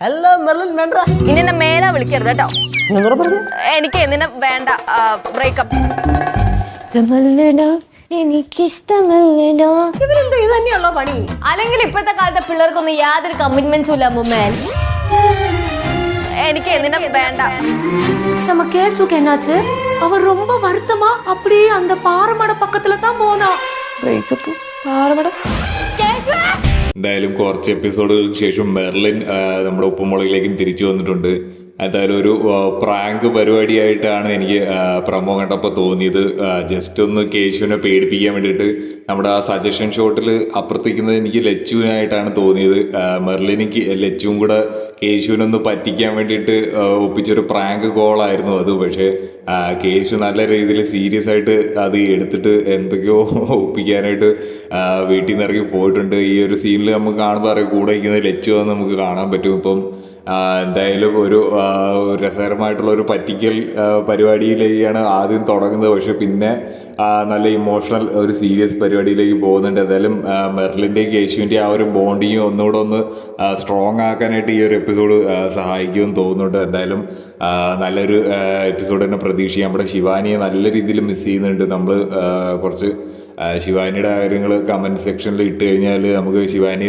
Hello Merlin വേണ്ട. ഇനി എന്നെ മേലെ വിളിക്കരുത് കേട്ടോ. എന്താ പറഞ്ഞു? എനിക്ക് നിന്നെ വേണ്ട. ബ്രേക്കപ്പ്. ഇഷ്ടമല്ലടാ, എനിക്കിഷ്ടമല്ലടാ. ഇവരെന്തോ ഇത് തന്നെയുള്ള പണി. അല്ലെങ്കിൽ ഇപ്പോഴത്തെ കാലത്തെ പിള്ളേർക്കൊന്നും യാതൊരു കമ്മിറ്റ്മെന്റ്സും ഇല്ല മുമ്മേ. എനിക്ക് നിന്നെ വേണ്ട. நம்ம கேசுக்கு என்னாச்சு? அவர் ரொம்ப வருத்தமா அப்படியே அந்த பாറமட பக்கத்துல தான் போனா. ബ്രേക്കപ്പ് പാറമട. എന്തായാലും കുറച്ച് എപ്പിസോഡുകൾക്ക് ശേഷം മെർലിൻ നമ്മുടെ ഉപ്പുമുളകിലേക്കും തിരിച്ചു വന്നിട്ടുണ്ട്. എന്തായാലും ഒരു പ്രാങ്ക് പരിപാടിയായിട്ടാണ് എനിക്ക് പ്രമോ കണ്ടപ്പോൾ തോന്നിയത്. ജസ്റ്റ് ഒന്ന് കേശുവിനെ പേടിപ്പിക്കാൻ വേണ്ടിയിട്ട് നമ്മുടെ ആ സജഷൻ ഷോട്ടിൽ അപ്പുറത്തേക്കുന്നത് എനിക്ക് ലച്ചുവിനായിട്ടാണ് തോന്നിയത്. മെർലിനിക്ക് ലച്ചുവും കൂടെ കേശുവിനൊന്ന് പറ്റിക്കാൻ വേണ്ടിയിട്ട് ഒപ്പിച്ചൊരു പ്രാങ്ക് കോളായിരുന്നു അത്. പക്ഷേ കേശു നല്ല രീതിയിൽ സീരിയസ് ആയിട്ട് അത് എടുത്തിട്ട് എന്തൊക്കെയോ ഒപ്പിക്കാനായിട്ട് വീട്ടിൽ നിന്ന് ഇറങ്ങി പോയിട്ടുണ്ട്. ഈ ഒരു സീനിൽ നമുക്ക് കാണുമ്പോൾ അറിയാം കൂടെ ഇരിക്കുന്ന ലച്ചു എന്ന് നമുക്ക് കാണാൻ പറ്റും. ഇപ്പം എന്തായാലും ഒരു രസകരമായിട്ടുള്ള ഒരു പറ്റിക്കൽ പരിപാടിയിലേക്കാണ് ആദ്യം തുടങ്ങുന്നത്. പക്ഷെ പിന്നെ നല്ല ഇമോഷണൽ ഒരു സീരിയസ് പരിപാടിയിലേക്ക് പോകുന്നുണ്ട്. എന്തായാലും മെർലിൻ്റെയും കേശുവിൻ്റെയും ആ ഒരു ബോണ്ടിങ് ഒന്നുകൂടെ ഒന്ന് സ്ട്രോങ് ആക്കാനായിട്ട് ഈ ഒരു എപ്പിസോഡ് സഹായിക്കുമെന്ന് തോന്നുന്നുണ്ട്. എന്തായാലും നല്ലൊരു എപ്പിസോഡ് തന്നെ പ്രതീക്ഷിക്കാം. നമ്മുടെ ശിവാനിയെ നല്ല രീതിയിൽ മിസ് ചെയ്യുന്നുണ്ട് നമ്മൾ. കുറച്ച് ശിവാനിയുടെ കാര്യങ്ങൾ കമൻറ്റ് സെക്ഷനിൽ ഇട്ട് കഴിഞ്ഞാൽ നമുക്ക് ശിവാനി